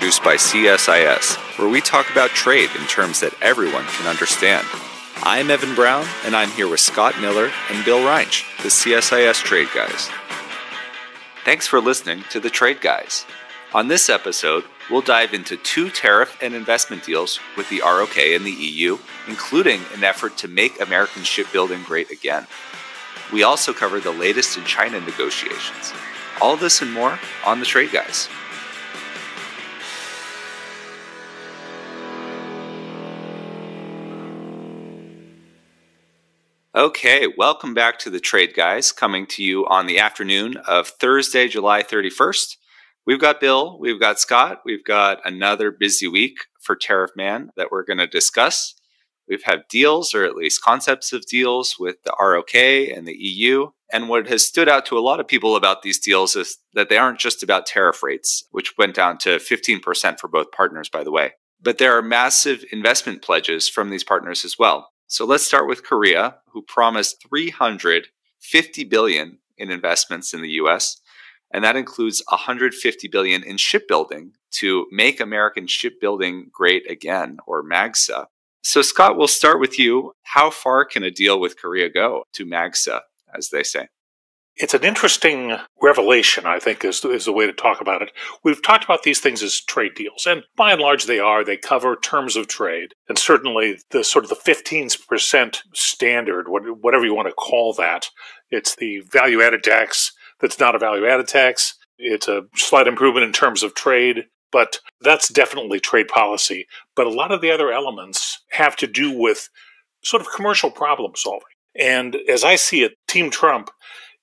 produced by CSIS, where we talk about trade in terms that everyone can understand. I'm Evan Brown, and I'm here with Scott Miller and Bill Reinsch, the CSIS Trade Guys. Thanks for listening to the Trade Guys. On this episode, we'll dive into 2 tariff and investment deals with the ROK and the EU, including an effort to make American shipbuilding great again. We also cover the latest in China negotiations. All this and more on the Trade Guys. Okay, welcome back to the Trade Guys, coming to you on the afternoon of Thursday, July 31st. We've got Bill, we've got Scott, we've got another busy week for Tariff Man that we're going to discuss. We've had deals, or at least concepts of deals, with the ROK and the EU. And what has stood out to a lot of people about these deals is that they aren't just about tariff rates, which went down to 15% for both partners, by the way. But there are massive investment pledges from these partners as well. So let's start with Korea, who promised $350 billion in investments in the U.S., and that includes $150 billion in shipbuilding to make American shipbuilding great again, or MAGSA. So Scott, we'll start with you. How far can a deal with Korea go to MAGSA, as they say? It's an interesting revelation, I think, is the way to talk about it. We've talked about these things as trade deals, and by and large they are. They cover terms of trade, and certainly the sort of the 15% standard, whatever you want to call that. It's the value-added tax that's not a value-added tax. It's a slight improvement in terms of trade, but that's definitely trade policy. But a lot of the other elements have to do with sort of commercial problem solving. And as I see it, Team Trump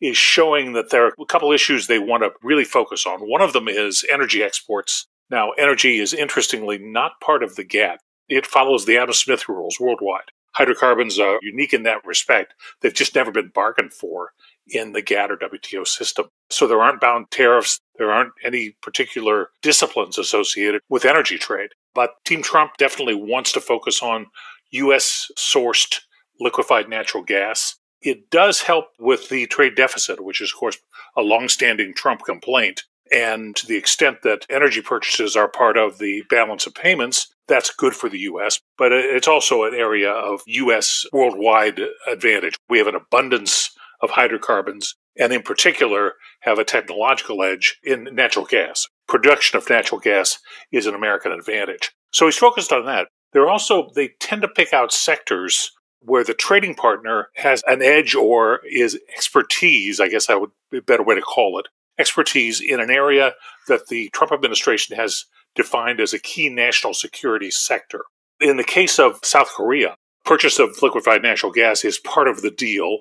is showing that there are a couple issues they want to really focus on. One of them is energy exports. Now, energy is interestingly not part of the GATT. It follows the Adam Smith rules worldwide. Hydrocarbons are unique in that respect. They've just never been bargained for in the GATT or WTO system. So there aren't bound tariffs. There aren't any particular disciplines associated with energy trade. But Team Trump definitely wants to focus on U.S.-sourced liquefied natural gas. It does help with the trade deficit, which is, of course, a longstanding Trump complaint. And to the extent that energy purchases are part of the balance of payments, that's good for the U.S. But it's also an area of U.S. worldwide advantage. We have an abundance of hydrocarbons, and in particular have a technological edge in natural gas. Production of natural gas is an American advantage. So he's focused on that. They tend to pick out sectors where the trading partner has an edge or is expertise, I guess that would be a better way to call it, expertise in an area that the Trump administration has defined as a key national security sector. In the case of South Korea, purchase of liquefied natural gas is part of the deal,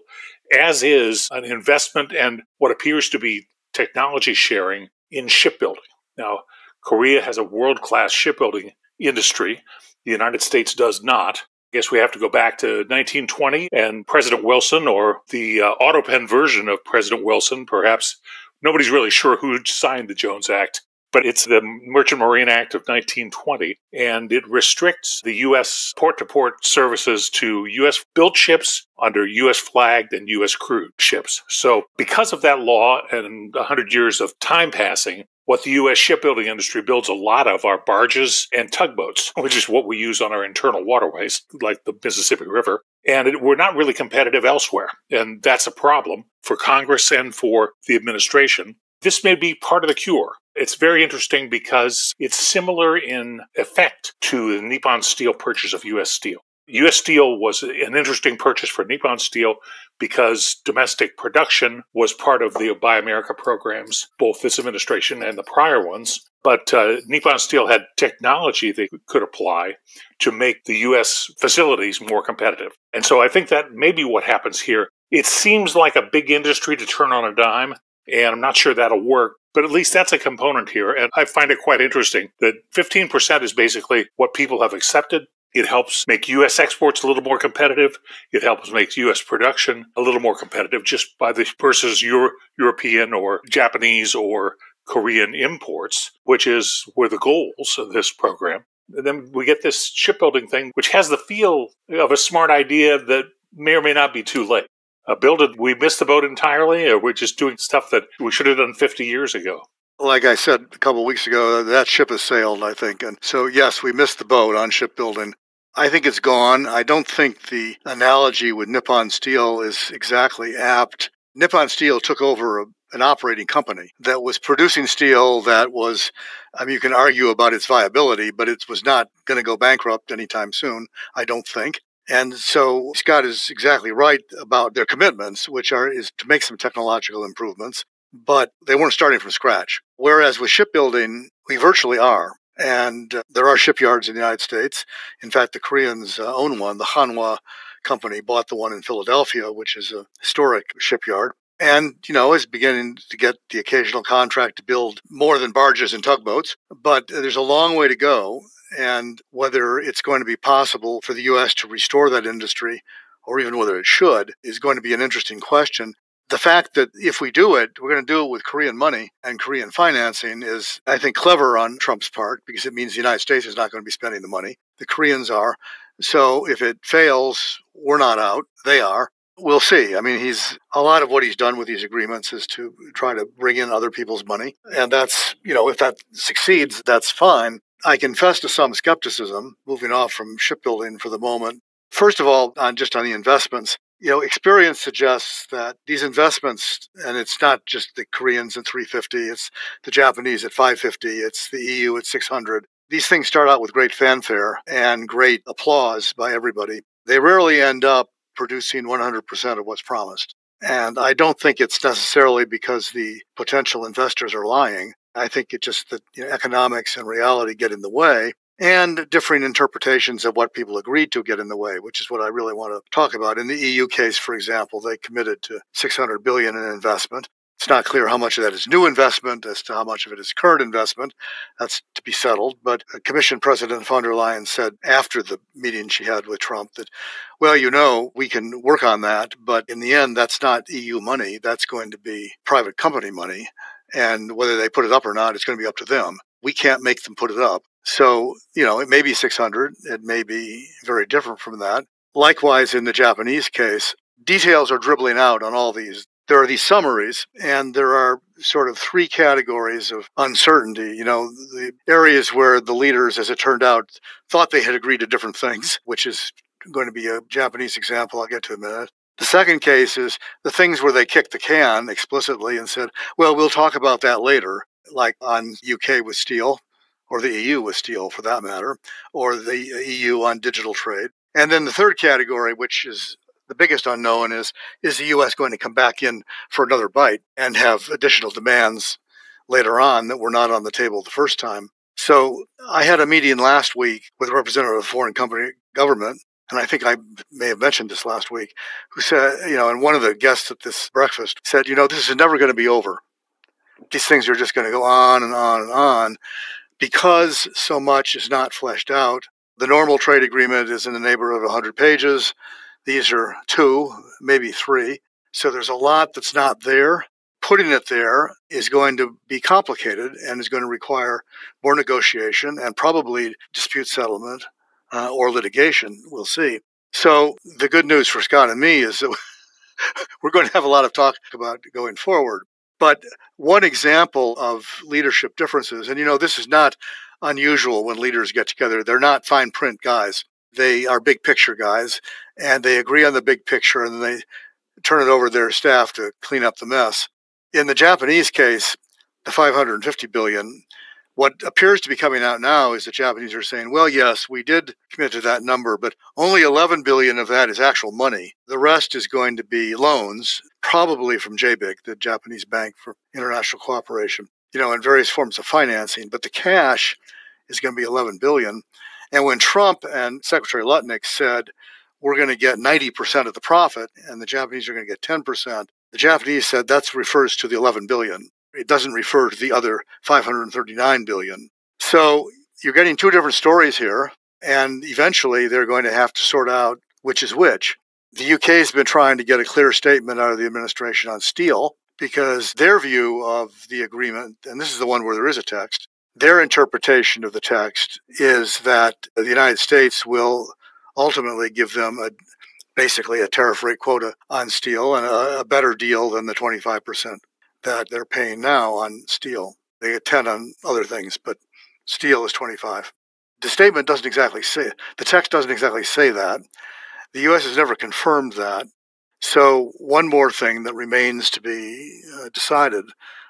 as is an investment and what appears to be technology sharing in shipbuilding. Now, Korea has a world-class shipbuilding industry. The United States does not. I guess we have to go back to 1920 and President Wilson, or the autopen version of President Wilson, perhaps. Nobody's really sure who signed the Jones Act, but it's the Merchant Marine Act of 1920, and it restricts the U.S. port-to-port services to U.S.-built ships under U.S.-flagged and U.S.-crewed ships. So because of that law and 100 years of time passing, what the U.S. shipbuilding industry builds a lot of are barges and tugboats, which is what we use on our internal waterways, like the Mississippi River. And we're not really competitive elsewhere. And that's a problem for Congress and for the administration. This may be part of the cure. It's very interesting because it's similar in effect to the Nippon Steel purchase of U.S. Steel. U.S. Steel was an interesting purchase for Nippon Steel because domestic production was part of the Buy America programs, both this administration and the prior ones. But Nippon Steel had technology they could apply to make the U.S. facilities more competitive. And so I think that may be what happens here. It seems like a big industry to turn on a dime, and I'm not sure that'll work. But at least that's a component here. And I find it quite interesting that 15% is basically what people have accepted. It helps make U.S. exports a little more competitive. It helps make U.S. production a little more competitive just by the versus European or Japanese or Korean imports, which were the goals of this program. And then we get this shipbuilding thing, which has the feel of a smart idea that may or may not be too late. We missed the boat entirely, or we're just doing stuff that we should have done 50 years ago? Like I said a couple of weeks ago, that ship has sailed, I think. And so, yes, we missed the boat on shipbuilding. I think it's gone. I don't think the analogy with Nippon Steel is exactly apt. Nippon Steel took over an operating company that was producing steel that was, I mean, you can argue about its viability, but it was not going to go bankrupt anytime soon, I don't think. And so Scott is exactly right about their commitments, which is to make some technological improvements, but they weren't starting from scratch. Whereas with shipbuilding, we virtually are. And there are shipyards in the United States. In fact, the Koreans own one. The Hanwha company bought the one in Philadelphia, which is a historic shipyard. And, is beginning to get the occasional contract to build more than barges and tugboats. But there's a long way to go. And whether it's going to be possible for the U.S. to restore that industry, or even whether it should, is going to be an interesting question. The fact that if we do it, we're going to do it with Korean money and Korean financing is, I think, clever on Trump's part, because it means the United States is not going to be spending the money. The Koreans are. So if it fails, we're not out. They are. We'll see. I mean, a lot of what he's done with these agreements is to try to bring in other people's money. And that's, if that succeeds, that's fine. I confess to some skepticism, moving off from shipbuilding for the moment. First of all, just on the investments, experience suggests that these investments, and it's not just the Koreans at 350, it's the Japanese at 550, it's the EU at 600. These things start out with great fanfare and great applause by everybody. They rarely end up producing 100% of what's promised. And I don't think it's necessarily because the potential investors are lying. I think it's just that economics and reality get in the way, and differing interpretations of what people agreed to get in the way, which is what I really want to talk about. In the EU case, for example, they committed to $600 billion in investment. It's not clear how much of that is new investment as to how much of it is current investment. That's to be settled. But Commission President von der Leyen said after the meeting she had with Trump that, well, we can work on that, but in the end, that's not EU money. That's going to be private company money. And whether they put it up or not, it's going to be up to them. We can't make them put it up. So, it may be 600. It may be very different from that. Likewise, in the Japanese case, details are dribbling out on all these. There are these summaries, and there are sort of three categories of uncertainty. The areas where the leaders, as it turned out, thought they had agreed to different things, which is going to be a Japanese example I'll get to in a minute. The second case is the things where they kicked the can explicitly and said, well, we'll talk about that later, like on UK with steel, or the EU with steel for that matter, or the EU on digital trade. And then the third category, which is the biggest unknown, is the U.S. going to come back in for another bite and have additional demands later on that were not on the table the first time? So I had a meeting last week with a representative of a foreign government, and I think I may have mentioned this last week, who said, and one of the guests at this breakfast said, this is never going to be over. These things are just going to go on and on and on because so much is not fleshed out. The normal trade agreement is in the neighborhood of 100 pages. These are 2, maybe 3. So there's a lot that's not there. Putting it there is going to be complicated and is going to require more negotiation and probably dispute settlement or litigation. We'll see. So the good news for Scott and me is that we're going to have a lot of talk about going forward. But one example of leadership differences, and this is not unusual when leaders get together. They're not fine print guys. They are big picture guys, and they agree on the big picture, and then they turn it over to their staff to clean up the mess. In the Japanese case, the $550 billion, what appears to be coming out now is the Japanese are saying, well, yes, we did commit to that number, but only $11 billion of that is actual money. The rest is going to be loans, probably from JBIC, the Japanese Bank for International Cooperation, and various forms of financing. But the cash is going to be $11 billion. And when Trump and Secretary Lutnick said, we're going to get 90% of the profit and the Japanese are going to get 10%, the Japanese said that refers to the $11 billion. It doesn't refer to the other $539 billion. So you're getting two different stories here, and eventually they're going to have to sort out which is which. The UK has been trying to get a clear statement out of the administration on steel because their view of the agreement, and this is the one where there is a text, their interpretation of the text is that the United States will ultimately give them basically a tariff rate quota on steel and a better deal than the 25% that they're paying now on steel. They get 10 on other things, but steel is 25. The statement doesn't exactly say, the text doesn't exactly say that. The U.S. has never confirmed that. So one more thing that remains to be decided,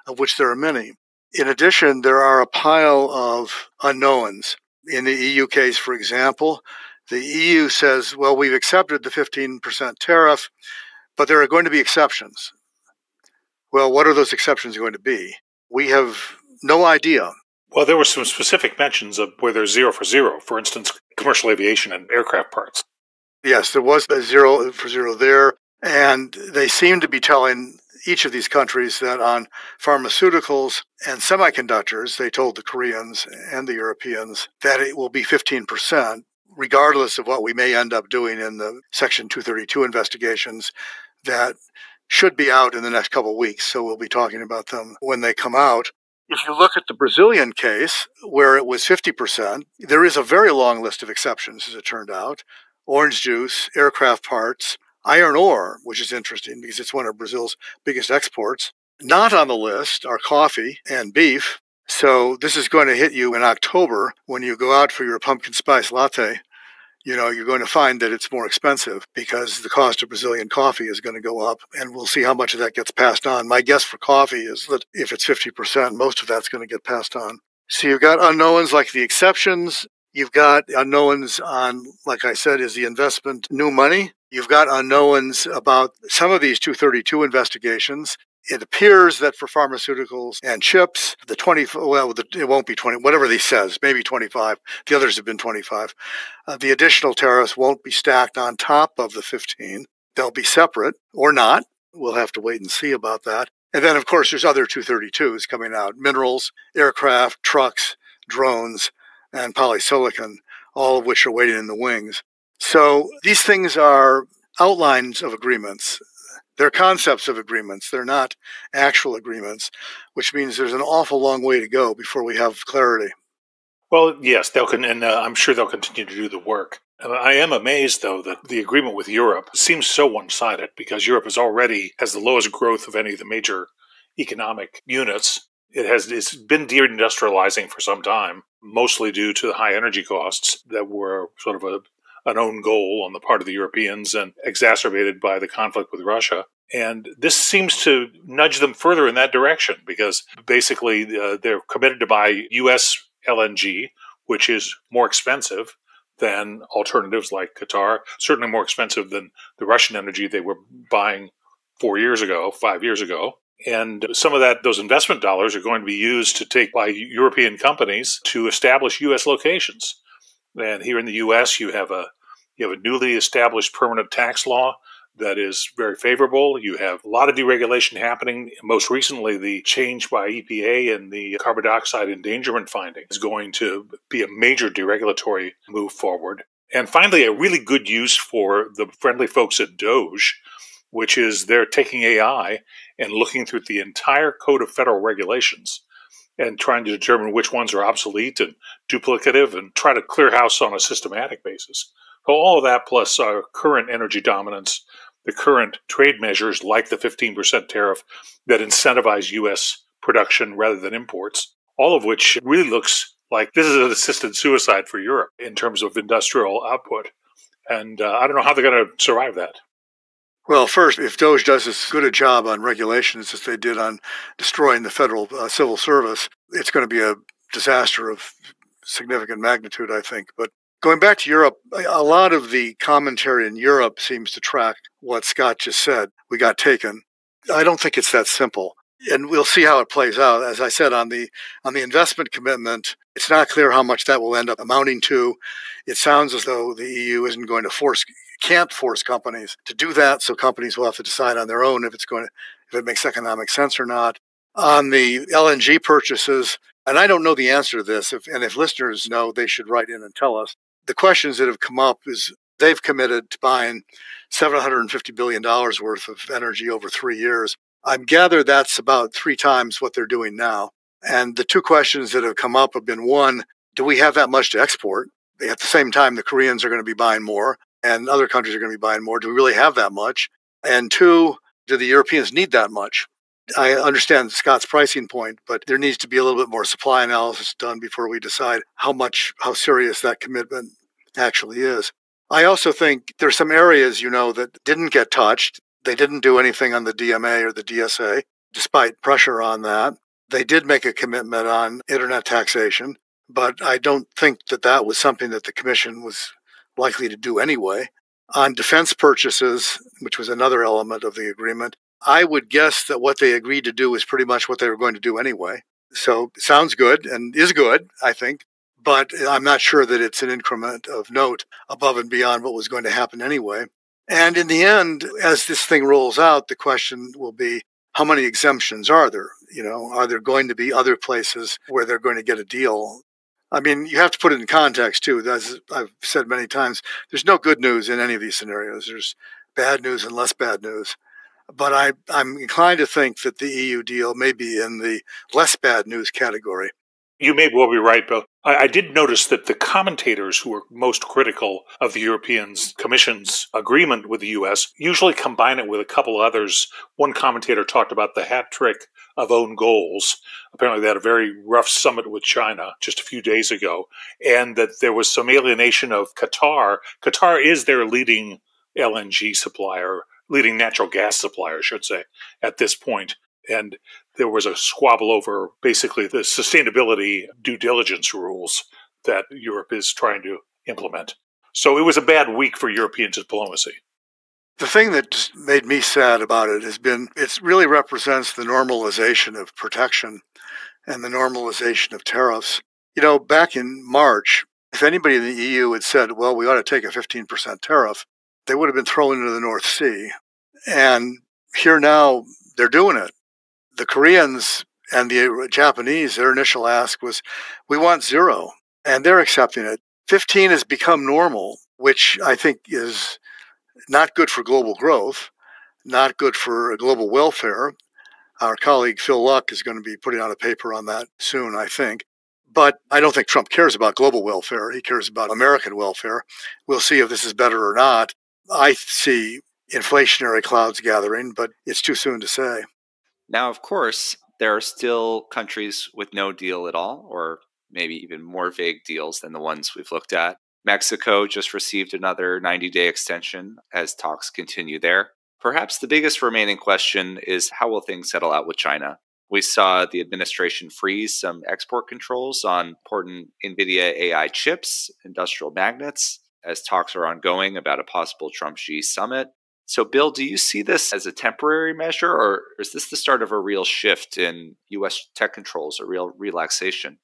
of which there are many. In addition, there are a pile of unknowns. In the EU case, for example, the EU says, well, we've accepted the 15% tariff, but there are going to be exceptions. Well, what are those exceptions going to be? We have no idea. Well, there were some specific mentions of where there's 0 for 0, for instance, commercial aviation and aircraft parts. Yes, there was a 0 for 0 there, and they seem to be telling each of these countries that on pharmaceuticals and semiconductors, they told the Koreans and the Europeans that it will be 15%, regardless of what we may end up doing in the Section 232 investigations that should be out in the next couple of weeks, so we'll be talking about them when they come out. If you look at the Brazilian case, where it was 50%, there is a very long list of exceptions, as it turned out. Orange juice, aircraft parts, iron ore, which is interesting because it's one of Brazil's biggest exports. Not on the list are coffee and beef. So this is going to hit you in October when you go out for your pumpkin spice latte. You know, you're going to find that it's more expensive because the cost of Brazilian coffee is going to go up, and we'll see how much of that gets passed on. My guess for coffee is that if it's 50%, most of that's going to get passed on. So you've got unknowns like the exceptions. You've got unknowns on, like I said, is the investment new money. You've got unknowns about some of these 232 investigations. It appears that for pharmaceuticals and chips, it won't be 20, whatever he says, maybe 25. The others have been 25. The additional tariffs won't be stacked on top of the 15. They'll be separate or not. We'll have to wait and see about that. And then, of course, there's other 232s coming out. Minerals, aircraft, trucks, drones, and polysilicon, all of which are waiting in the wings. So these things are outlines of agreements. They're concepts of agreements. They're not actual agreements, which means there's an awful long way to go before we have clarity. Well, yes, I'm sure they'll continue to do the work. I am amazed, though, that the agreement with Europe seems so one-sided because Europe has the lowest growth of any of the major economic units. It's been deindustrializing for some time, mostly due to the high energy costs that were sort of an own goal on the part of the Europeans and exacerbated by the conflict with Russia. And this seems to nudge them further in that direction because basically they're committed to buy U.S. LNG, which is more expensive than alternatives like Qatar, certainly more expensive than the Russian energy they were buying 5 years ago. And some of those investment dollars are going to be used to take by European companies to establish U.S. locations. And here in the U.S., you have a newly established permanent tax law that is very favorable. You have a lot of deregulation happening. Most recently, the change by EPA and the carbon dioxide endangerment finding is going to be a major deregulatory move forward. And finally, a really good use for the friendly folks at DOGE, which is they're taking AI and looking through the entire code of federal regulations and trying to determine which ones are obsolete and duplicative and try to clear house on a systematic basis. So all of that plus our current energy dominance, the current trade measures like the 15% tariff that incentivize U.S. production rather than imports, all of which really looks like this is an assisted suicide for Europe in terms of industrial output. And I don't know how they're going to survive that. Well, first, if DOGE does as good a job on regulations as they did on destroying the federal civil service, it's going to be a disaster of significant magnitude, I think. But going back to Europe, a lot of the commentary in Europe seems to track what Scott just said. We got taken. I don't think it's that simple. And we'll see how it plays out. As I said, on the investment commitment, it's not clear how much that will end up amounting to. It sounds as though the EU isn't going to can't force companies to do that, so companies will have to decide on their own if it makes economic sense or not. On the LNG purchases, and I don't know the answer to this, if listeners know, they should write in and tell us. The questions that have come up is they've committed to buying $750 billion worth of energy over 3 years. I gather that's about 3 times what they're doing now. And the two questions that have come up have been, one, do we have that much to export? At the same time, the Koreans are going to be buying more and other countries are going to be buying more. Do we really have that much? And two, do the Europeans need that much? I understand Scott's pricing point, but there needs to be a little bit more supply analysis done before we decide how serious that commitment actually is. I also think there's some areas, that didn't get touched. They didn't do anything on the DMA or the DSA, despite pressure on that. They did make a commitment on internet taxation, but I don't think that was something that the Commission was likely to do anyway. On defense purchases, which was another element of the agreement, I would guess that what they agreed to do is pretty much what they were going to do anyway. So it sounds good and is good, I think, but I'm not sure that it's an increment of note above and beyond what was going to happen anyway. And in the end, as this thing rolls out, the question will be, how many exemptions are there? Are there going to be other places where they're going to get a deal? I mean, you have to put it in context, too. As I've said many times, there's no good news in any of these scenarios. There's bad news and less bad news. But I'm inclined to think that the EU deal may be in the less bad news category. You may well be right, Bill. I did notice that the commentators who were most critical of the European Commission's agreement with the U.S. usually combine it with a couple others. One commentator talked about the hat trick of own goals. Apparently they had a very rough summit with China just a few days ago, and that there was some alienation of Qatar. Qatar is their leading LNG supplier, leading natural gas supplier, I should say, at this point. And there was a squabble over basically the sustainability due diligence rules that Europe is trying to implement. So it was a bad week for European diplomacy. The thing that just made me sad about it has been, it really represents the normalization of protection and the normalization of tariffs. Back in March, if anybody in the EU had said, well, we ought to take a 15% tariff, they would have been thrown into the North Sea. And here now, they're doing it. The Koreans and the Japanese, their initial ask was, we want 0, and they're accepting it. 15 has become normal, which I think is not good for global growth, not good for global welfare. Our colleague Phil Luck is going to be putting out a paper on that soon, I think. But I don't think Trump cares about global welfare. He cares about American welfare. We'll see if this is better or not. I see inflationary clouds gathering, but it's too soon to say. Now, of course, there are still countries with no deal at all, or maybe even more vague deals than the ones we've looked at. Mexico just received another 90-day extension as talks continue there. Perhaps the biggest remaining question is, how will things settle out with China? We saw the administration freeze some export controls on important NVIDIA AI chips, industrial magnets, as talks are ongoing about a possible Trump-Xi summit. So, Bill, do you see this as a temporary measure, or is this the start of a real shift in U.S. tech controls, a real relaxation?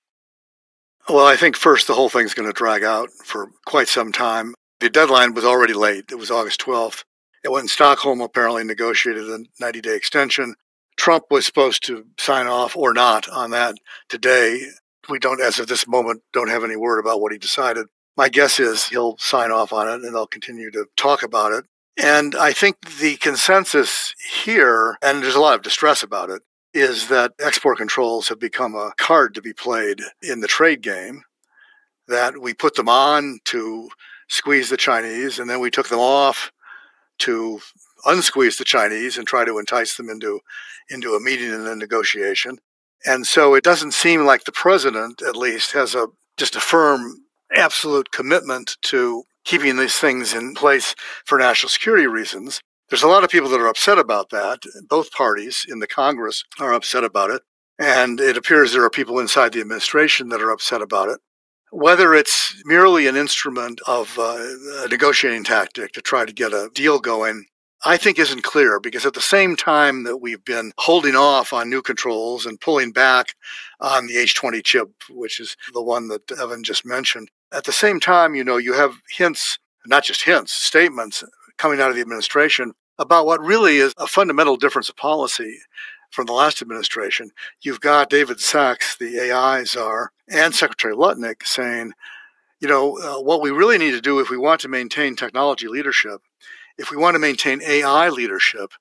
Well, I think first the whole thing's going to drag out for quite some time. The deadline was already late. It was August 12th. It went in Stockholm, apparently negotiated a 90-day extension. Trump was supposed to sign off or not on that today. We don't, as of this moment, don't have any word about what he decided. My guess is he'll sign off on it and they'll continue to talk about it. And I think the consensus here, and there's a lot of distress about it, is that export controls have become a card to be played in the trade game, that we put them on to squeeze the Chinese, and then we took them off to unsqueeze the Chinese and try to entice them into a meeting and a negotiation. And so it doesn't seem like the president, at least, has just a firm, absolute commitment to keeping these things in place for national security reasons. There's a lot of people that are upset about that. Both parties in the Congress are upset about it. And it appears there are people inside the administration that are upset about it. Whether it's merely an instrument of a negotiating tactic to try to get a deal going, I think isn't clear, because at the same time that we've been holding off on new controls and pulling back on the H20 chip, which is the one that Evan just mentioned, at the same time, you have hints, not just hints, statements coming out of the administration about what really is a fundamental difference of policy from the last administration. You've got David Sachs, the AI czar, and Secretary Lutnick saying, what we really need to do if we want to maintain technology leadership, if we want to maintain AI leadership,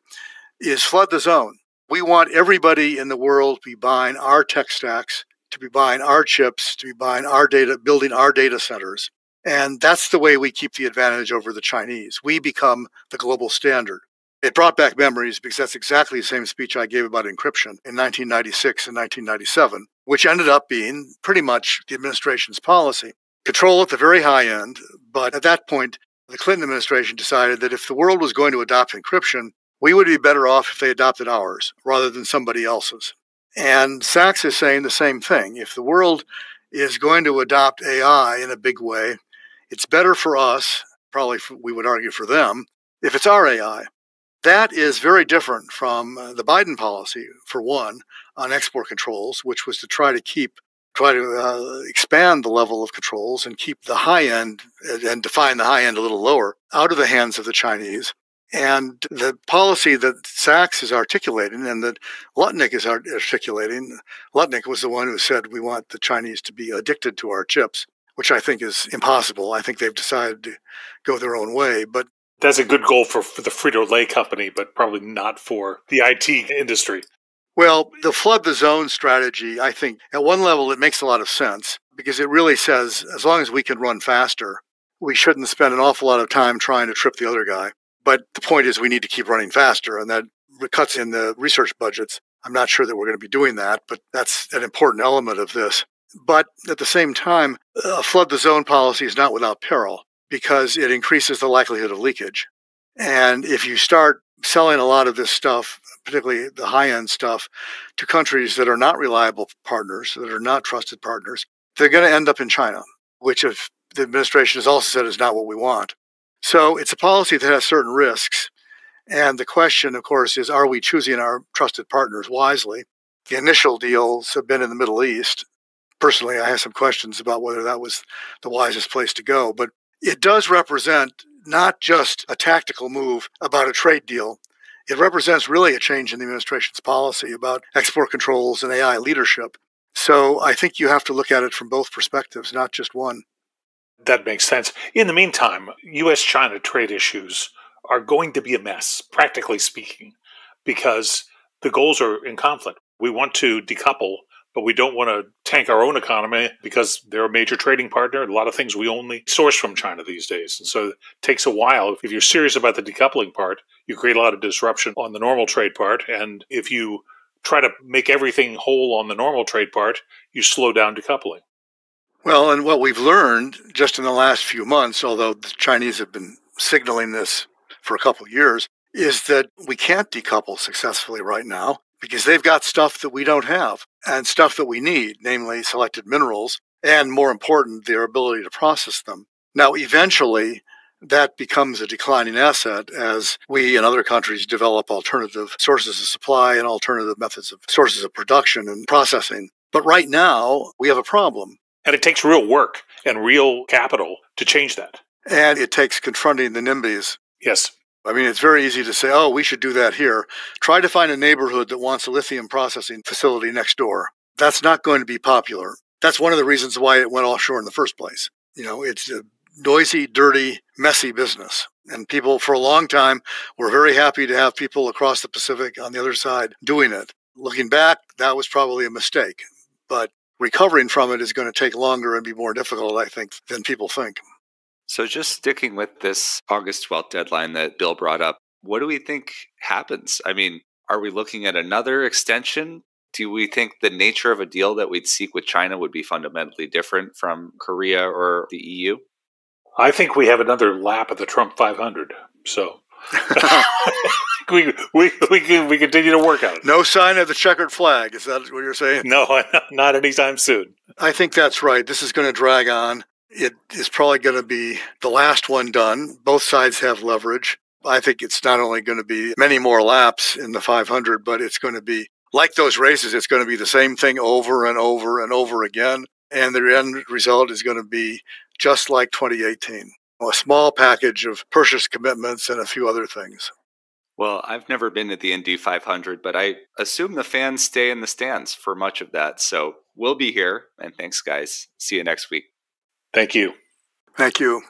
is flood the zone. We want everybody in the world to be buying our tech stacks, to be buying our chips, to be buying our data, building our data centers. And that's the way we keep the advantage over the Chinese. We become the global standard. It brought back memories because that's exactly the same speech I gave about encryption in 1996 and 1997, which ended up being pretty much the administration's policy. Control at the very high end, but at that point, the Clinton administration decided that if the world was going to adopt encryption, we would be better off if they adopted ours rather than somebody else's. And Sachs is saying the same thing. If the world is going to adopt AI in a big way, it's better for us, probably we would argue for them, if it's our AI. That is very different from the Biden policy, for one, on export controls, which was to try to expand the level of controls and keep the high end and define the high end a little lower out of the hands of the Chinese. And the policy that Sachs is articulating and that Lutnick is articulating, Lutnick was the one who said we want the Chinese to be addicted to our chips, which I think is impossible. I think they've decided to go their own way. But that's a good goal for the Frito-Lay company, but probably not for the IT industry. Well, the flood the zone strategy, I think, at one level, it makes a lot of sense because it really says as long as we can run faster, we shouldn't spend an awful lot of time trying to trip the other guy. But the point is we need to keep running faster, and that cuts in the research budgets. I'm not sure that we're going to be doing that, but that's an important element of this. But at the same time, a flood the zone policy is not without peril because it increases the likelihood of leakage. And if you start selling a lot of this stuff, particularly the high-end stuff, to countries that are not reliable partners, that are not trusted partners, they're going to end up in China, which if the administration has also said is not what we want. So it's a policy that has certain risks. And the question, of course, is are we choosing our trusted partners wisely? The initial deals have been in the Middle East. Personally, I have some questions about whether that was the wisest place to go. But it does represent not just a tactical move about a trade deal. It represents really a change in the administration's policy about export controls and AI leadership. So I think you have to look at it from both perspectives, not just one. That makes sense. In the meantime, U.S.-China trade issues are going to be a mess, practically speaking, because the goals are in conflict. We want to decouple, but we don't want to tank our own economy because they're a major trading partner. A lot of things we only source from China these days. And so it takes a while. If you're serious about the decoupling part, you create a lot of disruption on the normal trade part. And if you try to make everything whole on the normal trade part, you slow down decoupling. Well, and what we've learned just in the last few months, although the Chinese have been signaling this for a couple of years, is that we can't decouple successfully right now because they've got stuff that we don't have and stuff that we need, namely selected minerals, and more important, their ability to process them. Now, eventually, that becomes a declining asset as we and other countries develop alternative sources of supply and alternative methods of sources of production and processing. But right now, we have a problem. And it takes real work and real capital to change that. And it takes confronting the NIMBYs. Yes. I mean, it's very easy to say, oh, we should do that here. Try to find a neighborhood that wants a lithium processing facility next door. That's not going to be popular. That's one of the reasons why it went offshore in the first place. You know, it's a noisy, dirty, messy business. And people for a long time were very happy to have people across the Pacific on the other side doing it. Looking back, that was probably a mistake. But recovering from it is going to take longer and be more difficult, I think, than people think. So just sticking with this August 12th deadline that Bill brought up, what do we think happens? I mean, are we looking at another extension? Do we think the nature of a deal that we'd seek with China would be fundamentally different from Korea or the EU? I think we have another lap of the Trump 500. So we continue to work on it. No sign of the checkered flag. Is that what you're saying? No, not anytime soon. I think that's right. This is going to drag on. It is probably going to be the last one done. Both sides have leverage. I think it's not only going to be many more laps in the 500, but it's going to be like those races. It's going to be the same thing over and over and over again. And the end result is going to be just like 2018. A small package of purchase commitments and a few other things. Well, I've never been at the Indy 500, but I assume the fans stay in the stands for much of that. So we'll be here. And thanks, guys. See you next week. Thank you. Thank you.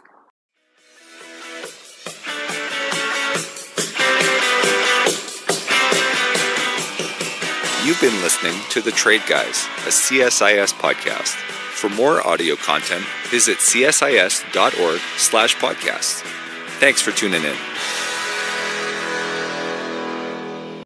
You've been listening to The Trade Guys, a CSIS podcast. For more audio content, visit csis.org/podcast. Thanks for tuning in.